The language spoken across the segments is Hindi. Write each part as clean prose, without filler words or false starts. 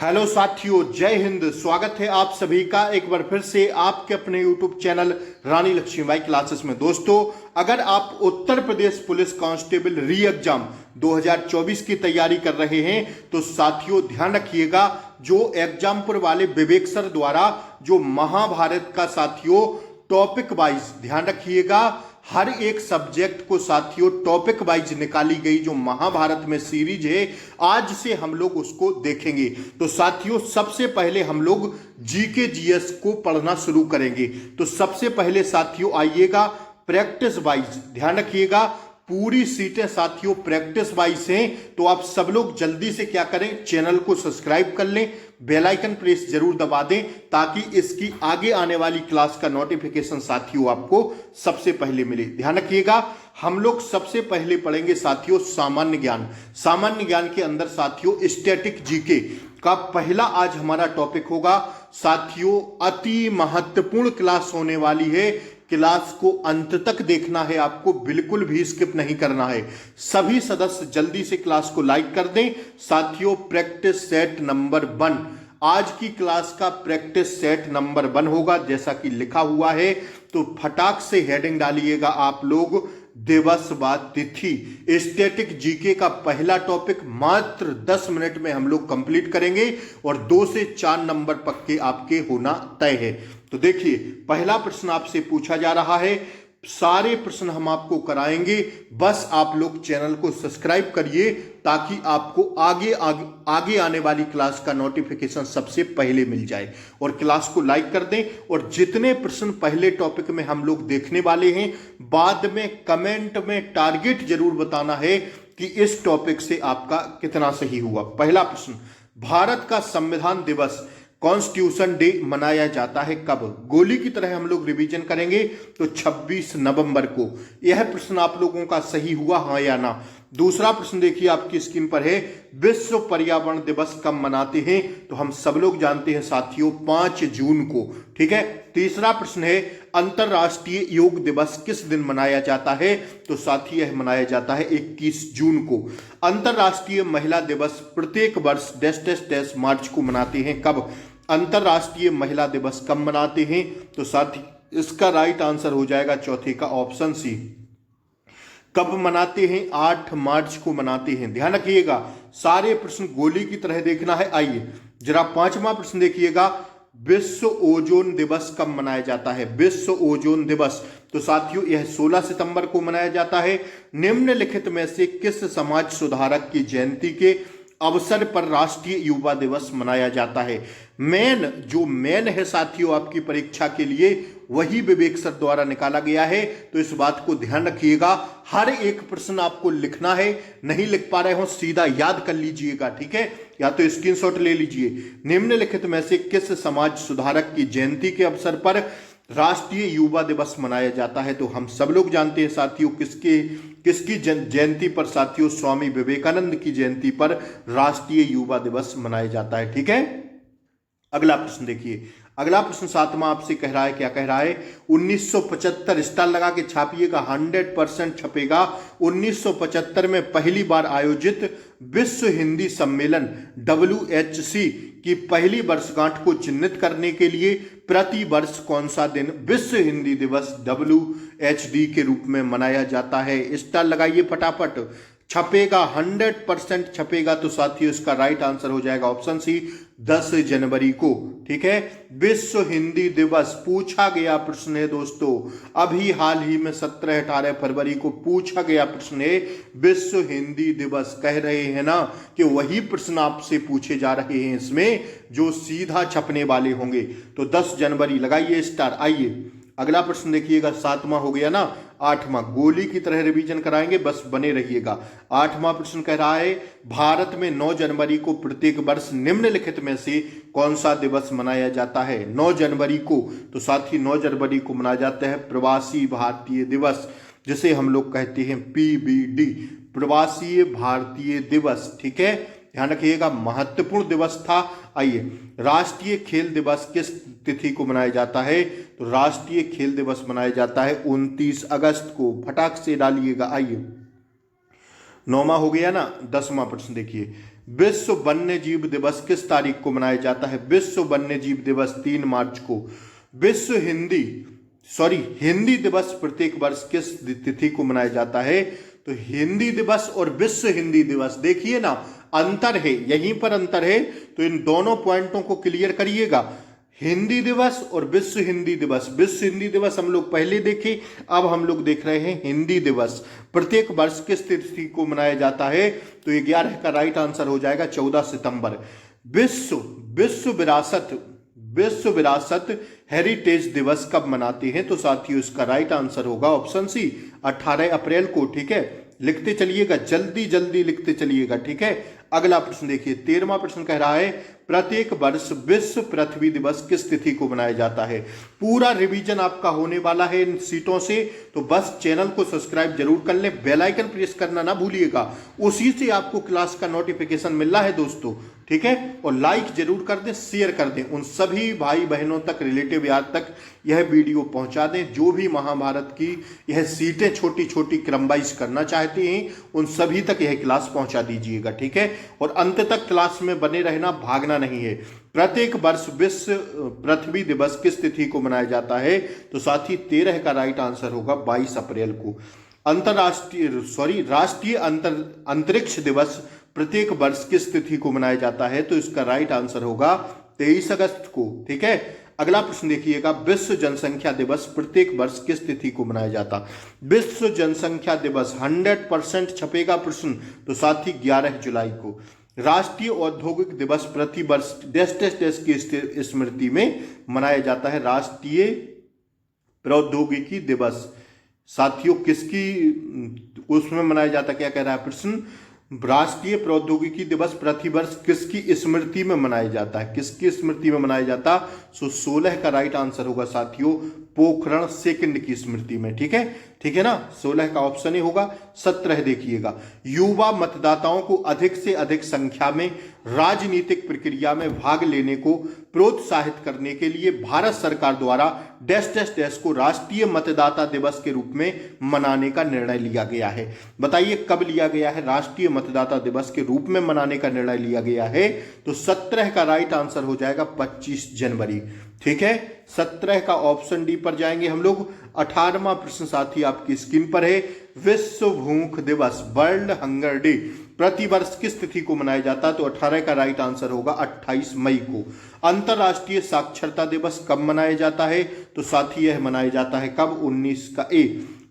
हेलो साथियों, जय हिंद। स्वागत है आप सभी का एक बार फिर से आपके अपने यूट्यूब चैनल रानी लक्ष्मीबाई क्लासेस में। दोस्तों, अगर आप उत्तर प्रदेश पुलिस कांस्टेबल री एग्जाम 2024 की तैयारी कर रहे हैं तो साथियों ध्यान रखिएगा, जो एग्जामपुर वाले विवेक सर द्वारा जो महाभारत का साथियों टॉपिक वाइज ध्यान रखिएगा, हर एक सब्जेक्ट को साथियों टॉपिक वाइज निकाली गई जो महाभारत में सीरीज है, आज से हम लोग उसको देखेंगे। तो साथियों सबसे पहले हम लोग जीके जीएस को पढ़ना शुरू करेंगे। तो सबसे पहले साथियों आइएगा प्रैक्टिस वाइज, ध्यान रखिएगा पूरी सीटें साथियों प्रैक्टिस वाइज हैं। तो आप सब लोग जल्दी से क्या करें, चैनल को सब्सक्राइब कर लें, बेल आइकन प्रेस जरूर दबा दें ताकि इसकी आगे आने वाली क्लास का नोटिफिकेशन साथियों आपको सबसे पहले मिले। ध्यान रखिएगा, हम लोग सबसे पहले पढ़ेंगे साथियों सामान्य ज्ञान। सामान्य ज्ञान के अंदर साथियों स्टैटिक जीके का पहला आज हमारा टॉपिक होगा। साथियों अति महत्वपूर्ण क्लास होने वाली है, क्लास को अंत तक देखना है, आपको बिल्कुल भी स्किप नहीं करना है। सभी सदस्य जल्दी से क्लास को लाइक कर दें। साथियों प्रैक्टिस सेट नंबर 1, आज की क्लास का प्रैक्टिस सेट नंबर 1 होगा जैसा कि लिखा हुआ है। तो फटाक से हेडिंग डालिएगा आप लोग, दिवस व तिथि। स्टैटिक जीके का पहला टॉपिक मात्र 10 मिनट में हम लोग कंप्लीट करेंगे और 2 से 4 नंबर पक्के आपके होना तय है। तो देखिए पहला प्रश्न आपसे पूछा जा रहा है, सारे प्रश्न हम आपको कराएंगे, बस आप लोग चैनल को सब्सक्राइब करिए ताकि आपको आगे आने वाली क्लास का नोटिफिकेशन सबसे पहले मिल जाए। और क्लास को लाइक कर दें और जितने प्रश्न पहले टॉपिक में हम लोग देखने वाले हैं बाद में कमेंट में टारगेट जरूर बताना है कि इस टॉपिक से आपका कितना सही हुआ। पहला प्रश्न, भारत का संविधान दिवस कॉन्स्टिट्यूशन डे मनाया जाता है कब? गोली की तरह हम लोग रिवीजन करेंगे तो 26 नवंबर को। यह प्रश्न आप लोगों का सही हुआ, हाँ या ना? दूसरा प्रश्न देखिए आपकी स्क्रीन पर है, विश्व पर्यावरण दिवस कब मनाते हैं? तो हम सब लोग जानते हैं साथियों 5 जून को, ठीक है। तीसरा प्रश्न है, अंतरराष्ट्रीय योग दिवस किस दिन मनाया जाता है? तो साथी यह मनाया जाता है 21 जून को। अंतरराष्ट्रीय महिला दिवस प्रत्येक वर्ष डैश डैश डैश मार्च को मनाते हैं कब? अंतरराष्ट्रीय महिला दिवस कब मनाते हैं? तो साथी इसका राइट आंसर हो जाएगा चौथे का ऑप्शन सी। कब मनाते हैं? 8 मार्च को मनाते हैं। ध्यान रखिएगा, सारे प्रश्न गोली की तरह देखना है। आइए जरा 5वां प्रश्न देखिएगा, विश्व ओजोन दिवस कब मनाया जाता है? विश्व ओजोन दिवस, तो साथियों यह 16 सितंबर को मनाया जाता है। निम्नलिखित में से किस समाज सुधारक की जयंती के अवसर पर राष्ट्रीय युवा दिवस मनाया जाता है? मेन है साथियों आपकी परीक्षा के लिए वही विवेक सर द्वारा निकाला गया है। तो इस बात को ध्यान रखिएगा, हर एक प्रश्न आपको लिखना है, नहीं लिख पा रहे हो सीधा याद कर लीजिएगा, ठीक है, या तो स्क्रीनशॉट ले लीजिए। निम्नलिखित में से किस समाज सुधारक की जयंती के अवसर पर राष्ट्रीय युवा दिवस मनाया जाता है? तो हम सब लोग जानते हैं साथियों किसकी जयंती पर साथियों, स्वामी विवेकानंद की जयंती पर राष्ट्रीय युवा दिवस मनाया जाता है, ठीक है। अगला प्रश्न देखिए, अगला प्रश्न 7वां आपसे कह रहा है, क्या कह रहा है? 1975 स्टार लगा के छापिएगा, 100% छपेगा। 1975 में पहली बार आयोजित विश्व हिंदी सम्मेलन WHC की पहली वर्षगांठ को चिन्हित करने के लिए प्रति वर्ष कौन सा दिन विश्व हिंदी दिवस WHD के रूप में मनाया जाता है? स्टार लगाइए फटाफट, छपेगा 100% छपेगा। तो साथियों इसका राइट आंसर हो जाएगा ऑप्शन सी, 10 जनवरी को, ठीक है। विश्व हिंदी दिवस पूछा गया प्रश्न है दोस्तों, अभी हाल ही में 17-18 फरवरी को पूछा गया प्रश्न है। विश्व हिंदी दिवस कह रहे हैं ना कि वही प्रश्न आपसे पूछे जा रहे हैं इसमें जो सीधा छपने वाले होंगे। तो 10 जनवरी लगाइए स्टार। आइए अगला प्रश्न देखिएगा, 7वां हो गया ना, 8वां गोली की तरह रिवीजन कराएंगे, बस बने रहिएगा। 8वां प्रश्न कह रहा है, भारत में 9 जनवरी को प्रत्येक वर्ष निम्नलिखित में से कौन सा दिवस मनाया जाता है? 9 जनवरी को, तो साथ ही 9 जनवरी को मनाया जाता है प्रवासी भारतीय दिवस, जिसे हम लोग कहते हैं PBD, प्रवासी भारतीय दिवस, ठीक है। ध्यान रखिएगा महत्वपूर्ण दिवस था। आइए राष्ट्रीय खेल दिवस किस तिथि को मनाया जाता है? तो राष्ट्रीय खेल दिवस मनाया जाता है 29 अगस्त को, फटाक से डालिएगा। आइए 9वां हो गया ना, 10वां प्रश्न देखिए, विश्व वन्य जीव दिवस किस तारीख को मनाया जाता है? विश्व वन्य जीव दिवस 3 मार्च को। विश्व हिंदी दिवस प्रत्येक वर्ष किस तिथि को मनाया जाता है? तो हिंदी दिवस और विश्व हिंदी दिवस, देखिए ना अंतर है, यहीं पर अंतर है, तो इन दोनों पॉइंटों को क्लियर करिएगा। हिंदी दिवस और विश्व हिंदी दिवस। विश्व हिंदी दिवस हम लोग पहले देखे, अब हम लोग देख रहे हैं हिंदी दिवस प्रत्येक वर्ष किस तिथि को मनाया जाता है? तो 11 का राइट आंसर हो जाएगा 14 सितंबर। विश्व विरासत हेरिटेज दिवस कब मनाते हैं? तो साथियों इसका राइट आंसर होगा ऑप्शन सी 18 अप्रैल को। ठीक है, लिखते चलिएगा, जल्दी जल्दी लिखते चलिएगा। ठीक है, अगला प्रश्न देखिए, 13वां प्रश्न कह रहा है प्रत्येक वर्ष विश्व पृथ्वी दिवस किस तिथि को मनाया जाता है? पूरा रिवीजन आपका होने वाला है इन सीटों से, तो बस चैनल को सब्सक्राइब जरूर कर लें, बेल आइकन प्रेस करना ना भूलिएगा, उसी से आपको क्लास का नोटिफिकेशन मिल रहा है दोस्तों। ठीक है, और लाइक जरूर कर दें, शेयर कर दें, उन सभी भाई बहनों तक, रिलेटिव यार तक यह वीडियो पहुंचा दें जो भी महाभारत की यह सीटें छोटी छोटी क्रम वाइज करना चाहते हैं, उन सभी तक यह क्लास पहुंचा दीजिएगा। ठीक है, और अंत तक क्लास में बने रहना, भागना नहीं है। प्रत्येक वर्ष विश्व पृथ्वी दिवस किस तिथि को मनाया जाता है? तो साथी 13 का राइट आंसर होगा 22 अप्रैल को। राष्ट्रीय अंतरिक्ष दिवस प्रत्येक वर्ष किस तिथि को मनाया जाता है? तो इसका राइट आंसर होगा 23 अगस्त को। ठीक है, अगला प्रश्न देखिएगा, विश्व जनसंख्या दिवस प्रत्येक वर्ष किस तिथि को मनाया जाता? विश्व जनसंख्या दिवस 100% छपेगा प्रश्न, तो साथी 11 जुलाई को। राष्ट्रीय औद्योगिक दिवस प्रति वर्ष डैश डैश डैश की स्मृति में मनाया जाता है? राष्ट्रीय प्रौद्योगिकी दिवस साथियों किसकी उसमें मनाया जाता है? क्या कह रहा है प्रश्न? राष्ट्रीय प्रौद्योगिकी दिवस प्रति वर्ष किसकी स्मृति में मनाया जाता है? किसकी स्मृति में मनाया जाता? 16 का राइट आंसर होगा साथियों पोखरण सेकंड की स्मृति में। ठीक है ना, 16 का ऑप्शन ही होगा। 17 देखिएगा, युवा मतदाताओं को अधिक से अधिक संख्या में राजनीतिक प्रक्रिया में भाग लेने को प्रोत्साहित करने के लिए भारत सरकार द्वारा डैश डैश डैश को राष्ट्रीय मतदाता दिवस के रूप में मनाने का निर्णय लिया गया है। बताइए कब लिया गया है? राष्ट्रीय मतदाता दिवस के रूप में मनाने का निर्णय लिया गया है, तो 17 का राइट आंसर हो जाएगा 25 जनवरी। ठीक है, 17 का ऑप्शन डी पर जाएंगे हम लोग। 18वां प्रश्न साथी आपकी स्क्रीन पर है, विश्व भूख दिवस वर्ल्ड हंगर डे प्रति वर्ष किस तिथि को मनाया जाता है? तो 18 का राइट आंसर होगा 28 मई को। अंतरराष्ट्रीय साक्षरता दिवस कब मनाया जाता है? तो साथी यह मनाया जाता है कब?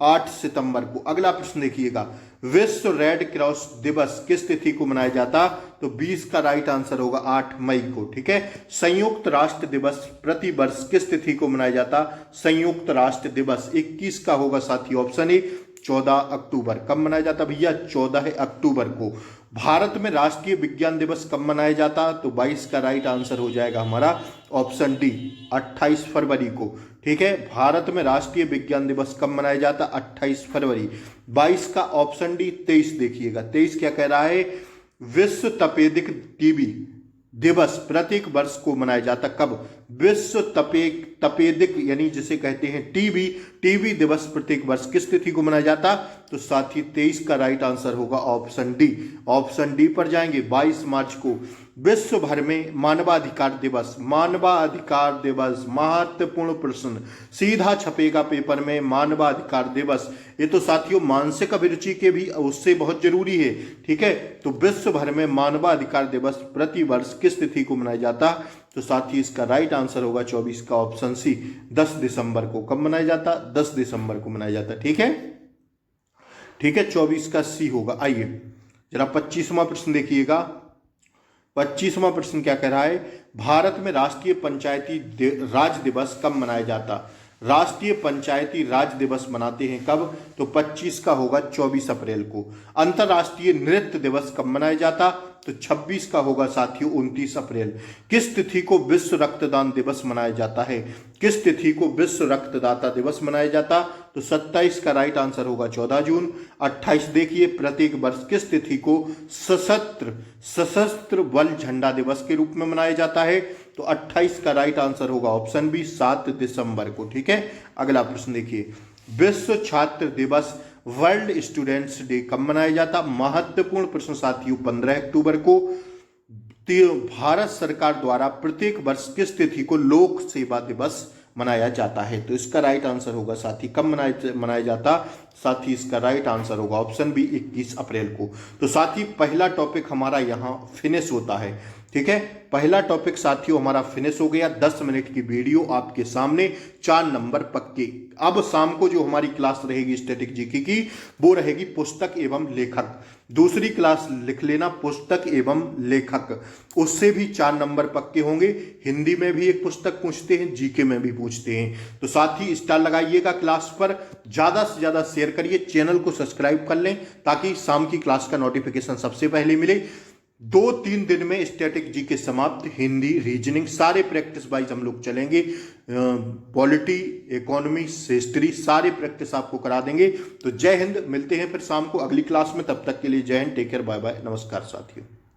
8 सितंबर को। अगला प्रश्न देखिएगा, विश्व रेड क्रॉस दिवस किस तिथि को मनाया जाता? तो 20 का राइट आंसर होगा 8 मई को। ठीक है, संयुक्त राष्ट्र दिवस प्रति वर्ष किस तिथि को मनाया जाता? संयुक्त राष्ट्र दिवस 21 का होगा साथी ऑप्शन ए 14 अक्टूबर। कब मनाया जाता भैया? 14 अक्टूबर को। भारत में राष्ट्रीय विज्ञान दिवस कब मनाया जाता? तो 22 का राइट आंसर हो जाएगा हमारा ऑप्शन डी 28 फरवरी को। ठीक है, भारत में राष्ट्रीय विज्ञान दिवस कब मनाया जाता? 28 फरवरी। 22 का ऑप्शन डी। 23 देखिएगा, 23 क्या कह रहा है? विश्व तपेदिक टीबी दिवस प्रत्येक वर्ष को मनाया जाता कब? विश्व तपेदिक यानी जिसे कहते हैं टीबी दिवस प्रत्येक वर्ष किस तिथि को मनाया जाता? तो साथी 23 का राइट आंसर होगा ऑप्शन डी। ऑप्शन डी पर जाएंगे। 22 मार्च को विश्व भर में मानवाधिकार दिवस महत्वपूर्ण प्रश्न सीधा छपेगा पेपर में। मानवाधिकार दिवस, ये तो साथियों मानसिक अभिरुचि के भी उससे बहुत जरूरी है। ठीक है, तो विश्व भर में मानवाधिकार दिवस प्रति वर्ष किस तिथि को मनाया जाता? तो साथी इसका राइट आंसर होगा 24 का ऑप्शन सी 10 दिसंबर को। कब मनाया जाता? 10 दिसंबर को मनाया जाता। ठीक है, 24 का सी होगा। आइए जरा 25वां प्रश्न देखिएगा। 25वां प्रश्न क्या कह रहा है? भारत में राष्ट्रीय पंचायती राज दिवस कब मनाया जाता? राष्ट्रीय पंचायती राज दिवस मनाते हैं कब? तो 25 का होगा 24 अप्रैल को। अंतरराष्ट्रीय नृत्य दिवस कब मनाया जाता? तो 26 का होगा साथियों 29 अप्रैल। किस तिथि को विश्व रक्तदान दिवस मनाया जाता है? किस तिथि को विश्व रक्तदाता दिवस मनाया जाता? तो 27 का राइट आंसर होगा 14 जून। 28 देखिए, प्रत्येक वर्ष किस तिथि को सशस्त्र बल झंडा दिवस के रूप में मनाया जाता है? तो 28 का राइट आंसर होगा ऑप्शन बी 7 दिसंबर को। ठीक है, अगला प्रश्न देखिए, विश्व छात्र दिवस वर्ल्ड स्टूडेंट्स डे कब मनाया जाता? महत्वपूर्ण प्रश्न साथियों, 15 अक्टूबर को। भारत सरकार द्वारा प्रत्येक वर्ष किस तिथि को लोक सेवा दिवस मनाया जाता है? तो इसका राइट आंसर होगा साथी, कब मनाया जाता? साथी इसका राइट आंसर होगा ऑप्शन बी, 21 अप्रैल को। तो साथी पहला टॉपिक हमारा यहाँ फिनिश होता है। ठीक है, पहला टॉपिक साथियों हमारा फिनिश हो गया। 10 मिनट की वीडियो आपके सामने, 4 नंबर पक्के। अब शाम को जो हमारी क्लास रहेगी स्टैटिक जीके की, वो रहेगी पुस्तक एवं लेखक। दूसरी क्लास लिख लेना, पुस्तक एवं लेखक, उससे भी 4 नंबर पक्के होंगे। हिंदी में भी एक पुस्तक पूछते हैं, जीके में भी पूछते हैं। तो साथ ही स्टार लगाइएगा क्लास पर, ज्यादा से ज्यादा शेयर करिए, चैनल को सब्सक्राइब कर लें ताकि शाम की क्लास का नोटिफिकेशन सबसे पहले मिले। 2-3 दिन में स्टैटिक जीके समाप्त, हिंदी, रीजनिंग सारे प्रैक्टिस वाइज हम लोग चलेंगे। पॉलिटी, इकोनॉमी, हिस्ट्री सारे प्रैक्टिस आपको करा देंगे। तो जय हिंद, मिलते हैं फिर शाम को अगली क्लास में। तब तक के लिए जय हिंद, टेक केयर, बाय बाय, नमस्कार साथियों।